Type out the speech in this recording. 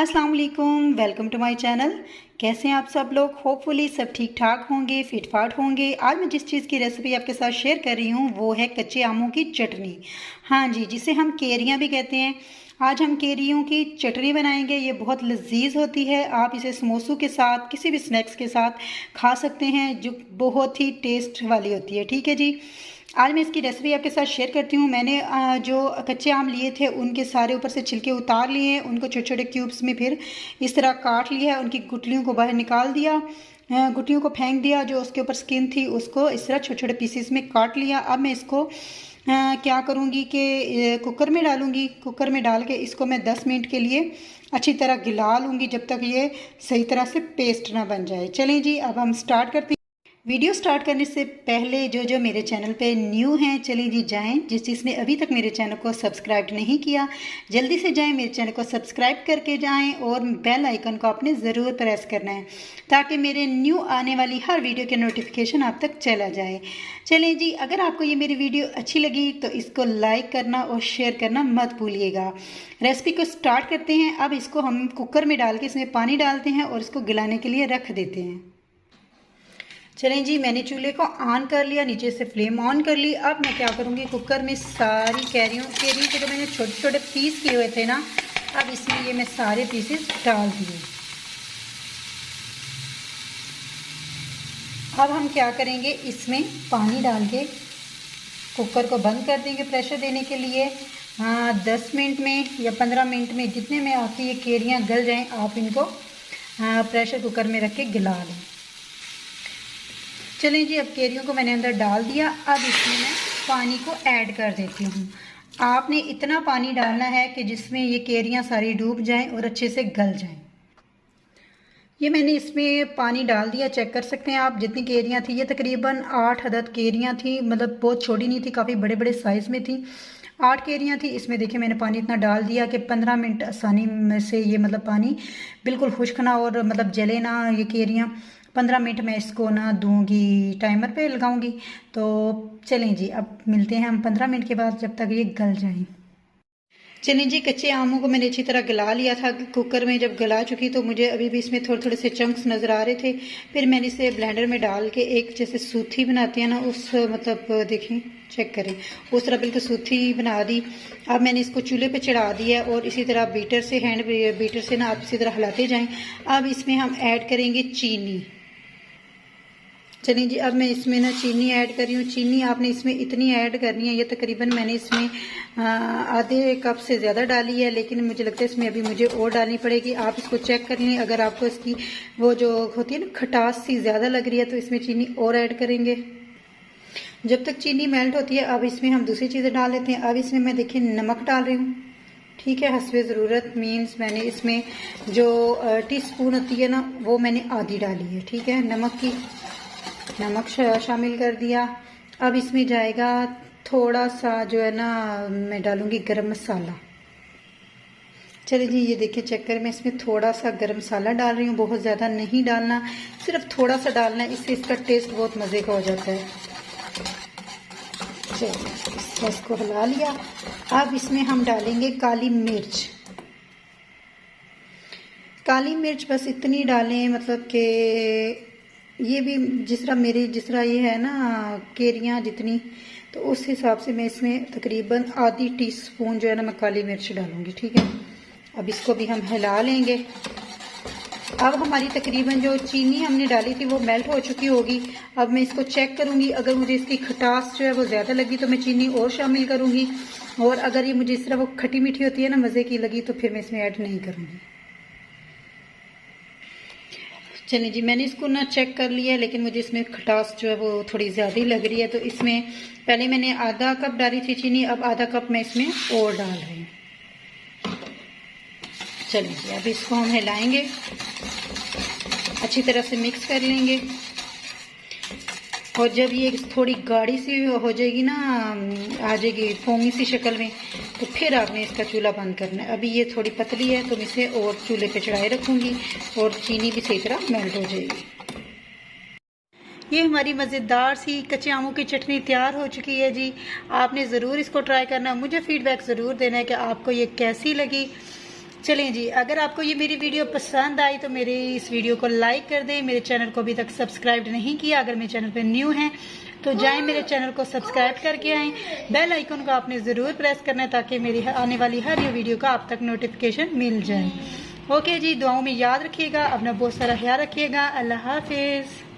अस्सलाम वालेकुम, welcome to my channel. कैसे हैं आप सब लोग? होपफुली सब ठीक ठाक होंगे, फिट फाट होंगे। आज मैं जिस चीज़ की रेसिपी आपके साथ शेयर कर रही हूँ वो है कच्चे आमों की चटनी। हाँ जी, जिसे हम केरियाँ भी कहते हैं। आज हम केरियों की चटनी बनाएंगे। ये बहुत लजीज होती है। आप इसे समोसों के साथ, किसी भी स्नैक्स के साथ खा सकते हैं, जो बहुत ही टेस्ट वाली होती है। ठीक है जी, आज मैं इसकी रेसिपी आपके साथ शेयर करती हूँ। मैंने जो कच्चे आम लिए थे उनके सारे ऊपर से छिलके उतार लिए हैं। उनको छोटे छोटे क्यूब्स में फिर इस तरह काट लिया है। उनकी गुठलियों को बाहर निकाल दिया, गुठलियों को फेंक दिया। जो उसके ऊपर स्किन थी उसको इस तरह छोटे छोटे पीसेस में काट लिया। अब मैं इसको क्या करूँगी कि कुकर में डालूँगी। कुकर में डाल के इसको मैं 10 मिनट के लिए अच्छी तरह गिला लूँगी, जब तक ये सही तरह से पेस्ट ना बन जाए। चलें जी, अब हम स्टार्ट करते हैं। वीडियो स्टार्ट करने से पहले जो मेरे चैनल पे न्यू हैं, चलिए जी जाएं। जिसने अभी तक मेरे चैनल को सब्सक्राइब नहीं किया, जल्दी से जाएं, मेरे चैनल को सब्सक्राइब करके जाएं और बेल आइकन को आपने ज़रूर प्रेस करना है ताकि मेरे न्यू आने वाली हर वीडियो के नोटिफिकेशन आप तक चला जाए। चलें जी, अगर आपको ये मेरी वीडियो अच्छी लगी तो इसको लाइक करना और शेयर करना मत भूलिएगा। रेसिपी को स्टार्ट करते हैं। अब इसको हम कुकर में डाल के इसमें पानी डालते हैं और इसको गलाने के लिए रख देते हैं। चलें जी, मैंने चूल्हे को ऑन कर लिया, नीचे से फ्लेम ऑन कर ली। अब मैं क्या करूँगी, कुकर में सारी केरियों के जो मैंने छोटे छोटे पीस किए हुए थे ना, अब इसमें ये मैं सारे पीसेस डाल दिए। अब हम क्या करेंगे, इसमें पानी डाल के कुकर को बंद कर देंगे प्रेशर देने के लिए। 10 मिनट में या 15 मिनट में, जितने में आपकी ये केरियाँ गल जाएँ, आप इनको प्रेशर कुकर में रख के गिला लें। चलें जी, अब केरियों को मैंने अंदर डाल दिया। अब इसमें मैं पानी को ऐड कर देती हूँ। आपने इतना पानी डालना है कि जिसमें ये केरियाँ सारी डूब जाएं और अच्छे से गल जाएं। ये मैंने इसमें पानी डाल दिया, चेक कर सकते हैं आप जितनी केरियाँ थी। ये तकरीबन 8 अदद केरियाँ थी, मतलब बहुत छोटी नहीं थी, काफ़ी बड़े बड़े साइज़ में थी। 8 केरियाँ थी। इसमें देखिए मैंने पानी इतना डाल दिया कि 15 मिनट आसानी में से ये मतलब पानी बिल्कुल खुश्क ना और मतलब जले ना ये केरियाँ। 15 मिनट में इसको ना दूंगी, टाइमर पे लगाऊंगी। तो चलें जी, अब मिलते हैं हम 15 मिनट के बाद, जब तक ये गल जाएं। चलें जी, कच्चे आमों को मैंने अच्छी तरह गला लिया था कुकर में। जब गला चुकी तो मुझे अभी भी इसमें थोड़े थोड़े से चंक्स नज़र आ रहे थे। फिर मैंने इसे ब्लेंडर में डाल के एक जैसे सूथी बनाते हैं ना, उस मतलब देखें, चेक करें, उस तरह बिल्कुल सूथी बना दी। अब मैंने इसको चूल्हे पे चढ़ा दिया और इसी तरह बीटर से, हैंड बीटर से ना आप इसी तरह हिलाते जाएं। अब इसमें हम ऐड करेंगे चीनी। चलिए जी, अब मैं इसमें ना चीनी ऐड कर रही हूँ। चीनी आपने इसमें इतनी ऐड करनी है, ये तकरीबन मैंने इसमें आधे कप से ज़्यादा डाली है, लेकिन मुझे लगता है इसमें अभी मुझे और डालनी पड़ेगी। आप इसको चेक कर लें, अगर आपको इसकी वो जो होती है ना खटास सी ज़्यादा लग रही है तो इसमें चीनी और ऐड करेंगे। जब तक चीनी मेल्ट होती है, अब इसमें हम दूसरी चीज़ें डाल लेते हैं। अब इसमें मैं देखिए नमक डाल रही हूँ, ठीक है, हस्बे ज़रूरत। मीन्स मैंने इसमें जो टीस्पून होती है ना, वो मैंने आधी डाली है, ठीक है, नमक की। नमक शामिल कर दिया। अब इसमें जाएगा थोड़ा सा जो है ना, मैं डालूंगी गरम मसाला। चलिए जी, ये देखिए चेक कर, मैं इसमें थोड़ा सा गरम मसाला डाल रही हूँ। बहुत ज़्यादा नहीं डालना, सिर्फ थोड़ा सा डालना है, इससे इसका टेस्ट बहुत मज़े का हो जाता है। चलिए, इसको हिला लिया। अब इसमें हम डालेंगे काली मिर्च। काली मिर्च बस इतनी डालें, मतलब कि ये भी जिस तरह ये है ना केरियाँ जितनी, तो उस हिसाब से मैं इसमें तकरीबन आधी टीस्पून जो है ना मैं काली मिर्च डालूंगी, ठीक है। अब इसको भी हम हिला लेंगे। अब हमारी तकरीबन जो चीनी हमने डाली थी वो मेल्ट हो चुकी होगी। अब मैं इसको चेक करूंगी, अगर मुझे इसकी खटास जो है वो ज़्यादा लगी तो मैं चीनी और शामिल करूंगी, और अगर ये मुझे इस तरह वो खटी मीठी होती है ना, मज़े की लगी, तो फिर मैं इसमें ऐड नहीं करूँगी। चलिए जी, मैंने इसको ना चेक कर लिया, लेकिन मुझे इसमें खटास जो है वो थोड़ी ज़्यादा ही लग रही है। तो इसमें पहले मैंने आधा कप डाली थी चीनी, अब आधा कप मैं इसमें और डाल रही हूँ। चलिए जी, अब इसको हम हिलाएंगे, अच्छी तरह से मिक्स कर लेंगे। और जब ये थोड़ी गाढ़ी सी हो जाएगी ना, आ जाएगी फोमी सी शक्ल में, तो फिर आपने इसका चूल्हा बंद करना है। अभी ये थोड़ी पतली है तो मैं इसे और चूल्हे पे चढ़ाए रखूँगी और चीनी भी सही तरह मेल्ट हो जाएगी। ये हमारी मज़ेदार सी कच्चे आमों की चटनी तैयार हो चुकी है जी। आपने ज़रूर इसको ट्राई करना, मुझे फ़ीडबैक ज़रूर देना है कि आपको ये कैसी लगी। चलें जी, अगर आपको ये मेरी वीडियो पसंद आई तो मेरे इस वीडियो को लाइक कर दें। मेरे चैनल को अभी तक सब्सक्राइब नहीं किया, अगर मेरे चैनल पे न्यू हैं तो जाएं मेरे चैनल को सब्सक्राइब करके आएँ। बेल आइकन को आपने ज़रूर प्रेस करना है ताकि मेरी आने वाली हर न्यू वीडियो का आप तक नोटिफिकेशन मिल जाए। ओके जी, दुआओं में याद रखिएगा, अपना बहुत सारा ख्याल रखिएगा। अल्लाह हाफिज़।